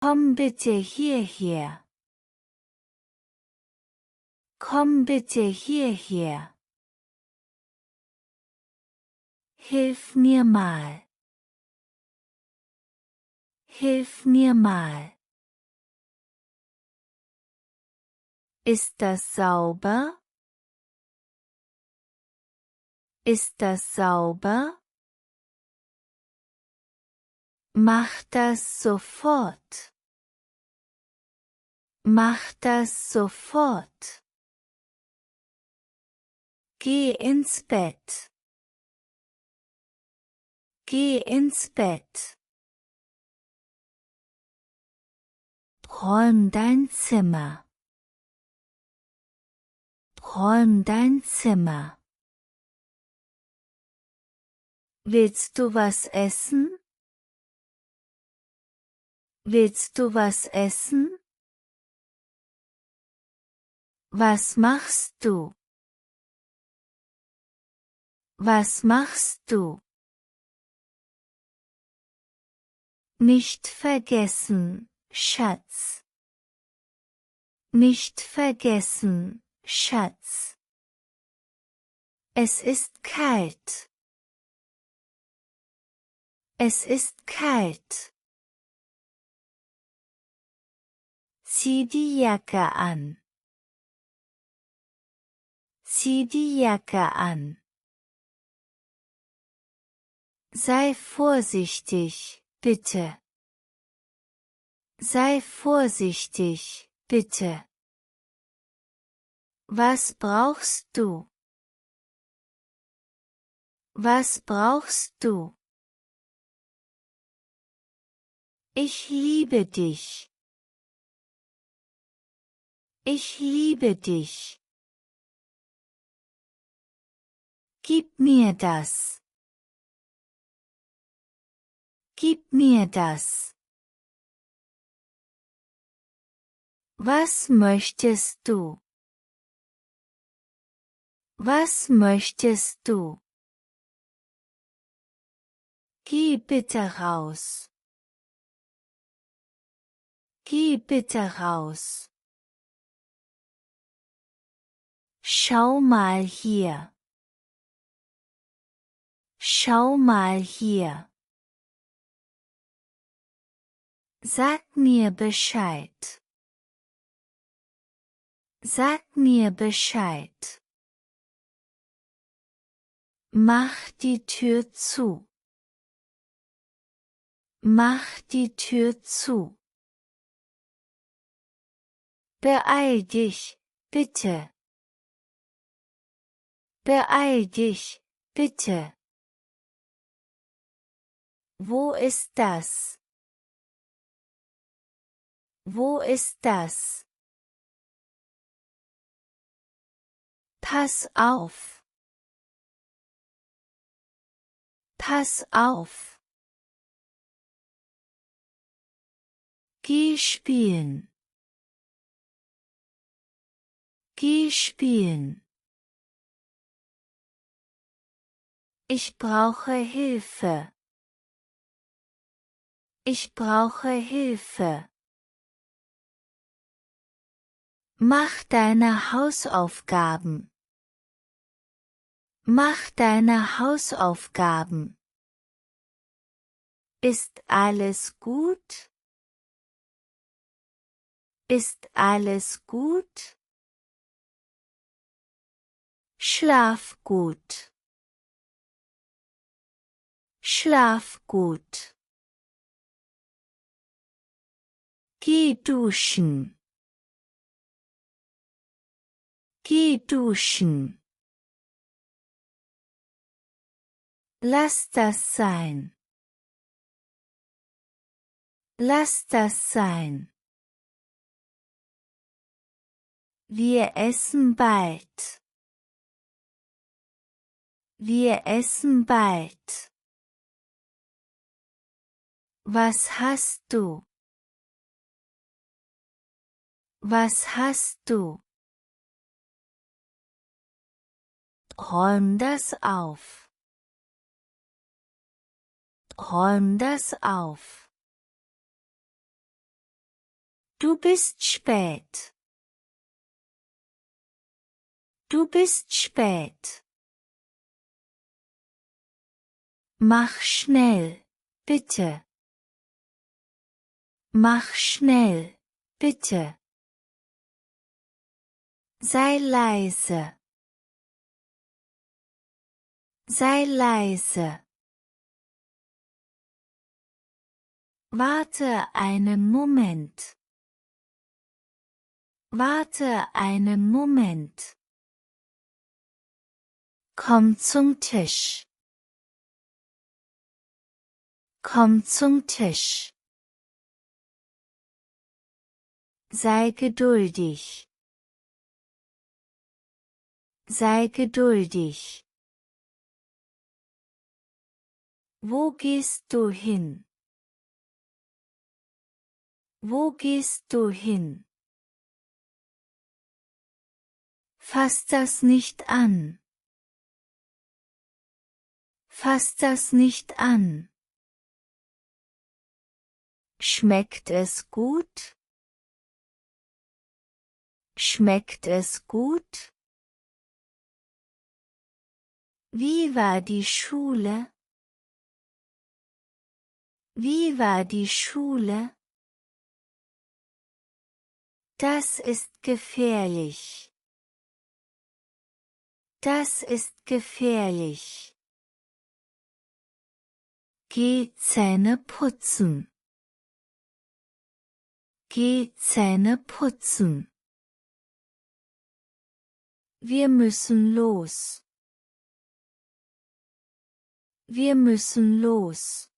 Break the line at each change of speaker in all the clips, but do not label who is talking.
Komm bitte hierher. Komm bitte hierher. Hilf mir mal. Hilf mir mal. Ist das sauber? Ist das sauber? Mach das sofort. Mach das sofort. Geh ins Bett. Geh ins Bett. Räum dein Zimmer. Räum dein Zimmer. Willst du was essen? Willst du was essen? Was machst du? Was machst du? Nicht vergessen, Schatz. Nicht vergessen, Schatz. Es ist kalt. Es ist kalt. Zieh die Jacke an. Zieh die Jacke an. Sei vorsichtig, bitte. Sei vorsichtig, bitte. Was brauchst du? Was brauchst du? Ich liebe dich. Ich liebe dich. Gib mir das. Gib mir das. Was möchtest du? Was möchtest du? Geh bitte raus. Geh bitte raus. Schau mal hier. Schau mal hier. Sag mir Bescheid. Sag mir Bescheid. Mach die Tür zu. Mach die Tür zu. Beeil dich, bitte. Beeil dich, bitte. Wo ist das? Wo ist das? Pass auf. Pass auf. Geh spielen. Geh spielen. Ich brauche Hilfe. Ich brauche Hilfe. Mach deine Hausaufgaben. Mach deine Hausaufgaben. Ist alles gut? Ist alles gut? Schlaf gut. Schlaf gut. Geh duschen. Geh duschen. Lass das sein. Lass das sein. Wir essen bald. Wir essen bald. Was hast du? Was hast du? Räum das auf. Räum das auf. Du bist spät. Du bist spät. Mach schnell, bitte. Mach schnell, bitte. Sei leise. Sei leise. Warte einen Moment. Warte einen Moment. Komm zum Tisch. Komm zum Tisch. Sei geduldig. Sei geduldig. Wo gehst du hin? Wo gehst du hin? Fass das nicht an. Fass das nicht an. Schmeckt es gut? Schmeckt es gut? Wie war die Schule? Wie war die Schule? Das ist gefährlich. Das ist gefährlich. Geh Zähne putzen. Geh Zähne putzen. Wir müssen los. Wir müssen los.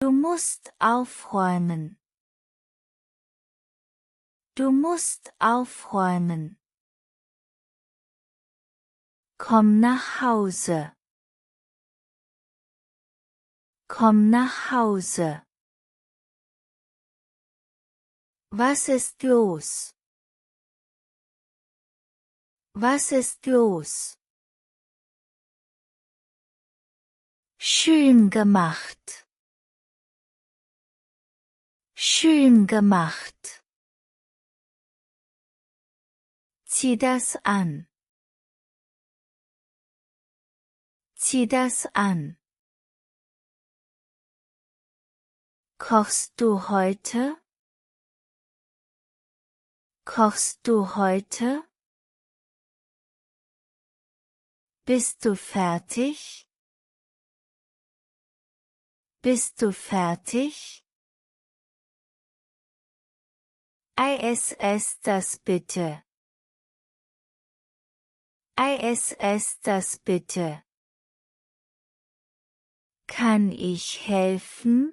Du musst aufräumen. Du musst aufräumen. Komm nach Hause. Komm nach Hause. Was ist los? Was ist los? Schön gemacht. Schön gemacht. Zieh das an. Zieh das an. Kochst du heute? Kochst du heute? Bist du fertig? Bist du fertig? ISS das bitte. ISS das bitte. Kann ich helfen?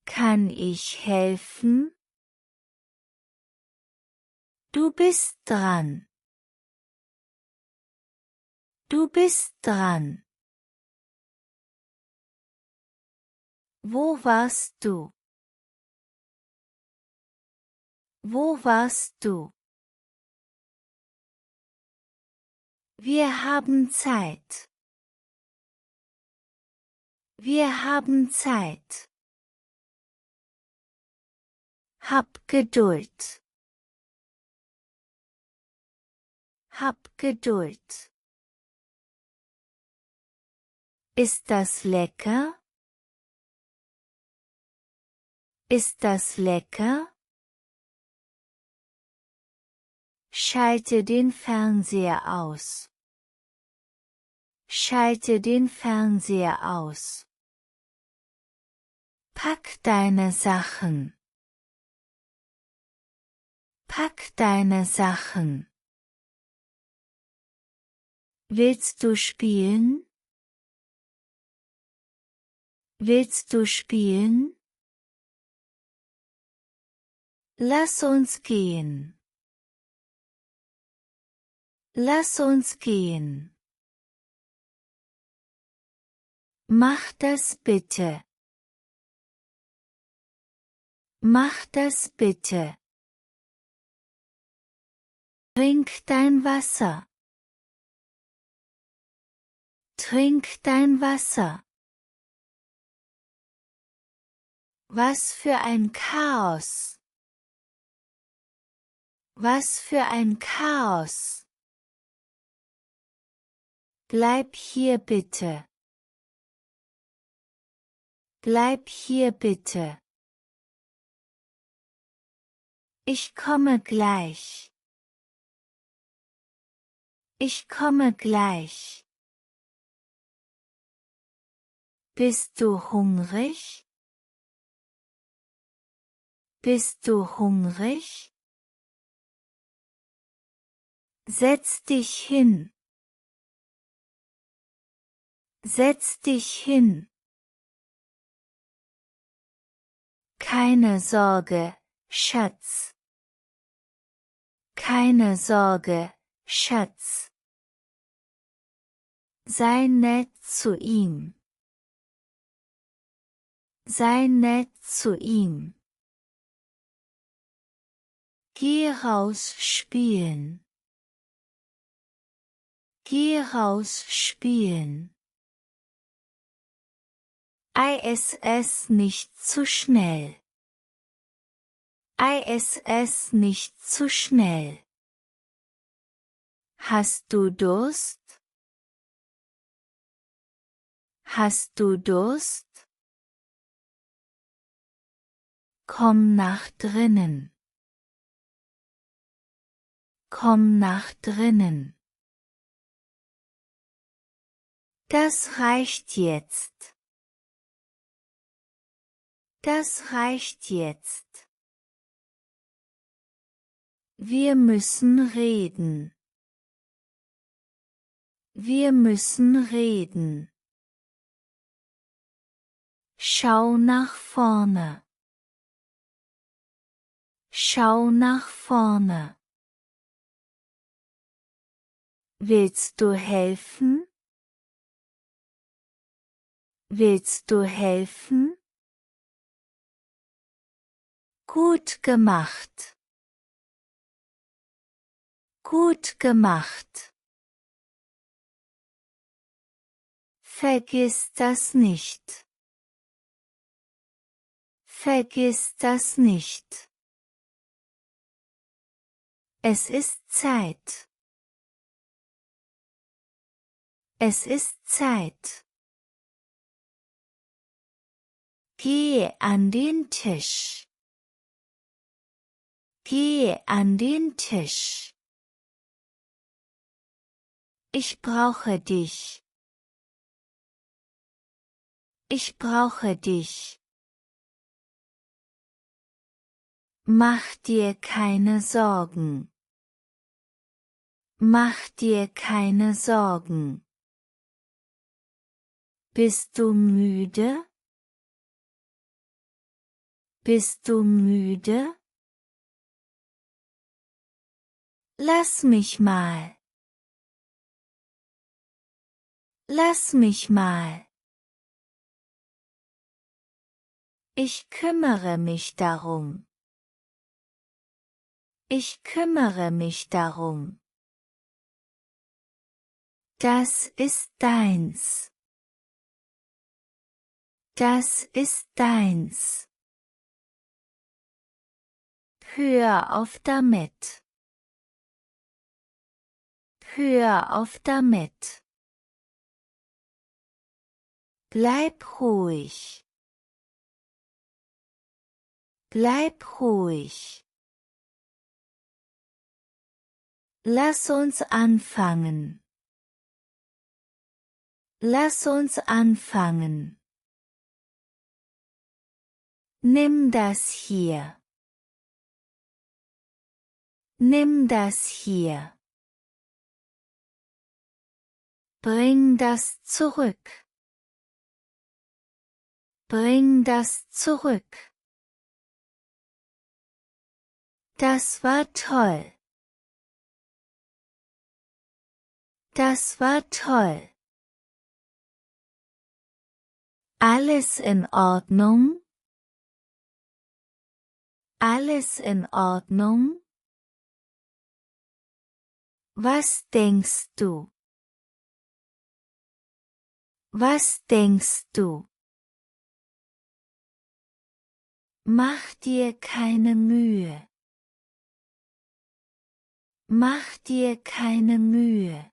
Kann ich helfen? Du bist dran. Du bist dran. Wo warst du? Wo warst du? Wir haben Zeit. Wir haben Zeit. Hab Geduld. Hab Geduld. Ist das lecker? Ist das lecker? Schalte den Fernseher aus. Schalte den Fernseher aus. Pack deine Sachen. Pack deine Sachen. Willst du spielen? Willst du spielen? Lass uns gehen. Lass uns gehen. Mach das bitte. Mach das bitte. Trink dein Wasser. Trink dein Wasser. Was für ein Chaos! Was für ein Chaos! Bleib hier bitte! Bleib hier bitte! Ich komme gleich! Ich komme gleich! Bist du hungrig? Bist du hungrig? Setz dich hin! Setz dich hin! Keine Sorge, Schatz! Keine Sorge, Schatz! Sei nett zu ihm! Sei nett zu ihm! Geh raus spielen! Geh raus spielen! ISS nicht zu schnell! ISS nicht zu schnell! Hast du Durst? Hast du Durst? Komm nach drinnen! Komm nach drinnen! Das reicht jetzt! Das reicht jetzt! Wir müssen reden! Wir müssen reden! Schau nach vorne! Schau nach vorne! Willst du helfen? Willst du helfen? Gut gemacht! Gut gemacht! Vergiss das nicht! Vergiss das nicht! Es ist Zeit! Es ist Zeit! Geh an den Tisch! Geh an den Tisch! Ich brauche dich! Ich brauche dich! Mach dir keine Sorgen! Mach dir keine Sorgen! Bist du müde? Bist du müde? Lass mich mal! Lass mich mal! Ich kümmere mich darum! Ich kümmere mich darum! Das ist deins! Das ist deins! Hör auf damit! Hör auf damit! Bleib ruhig! Bleib ruhig! Lass uns anfangen! Lass uns anfangen! Nimm das hier! Nimm das hier! Bring das zurück! Bring das zurück! Das war toll! Das war toll! Alles in Ordnung? Alles in Ordnung? Was denkst du? Was denkst du? Mach dir keine Mühe. Mach dir keine Mühe.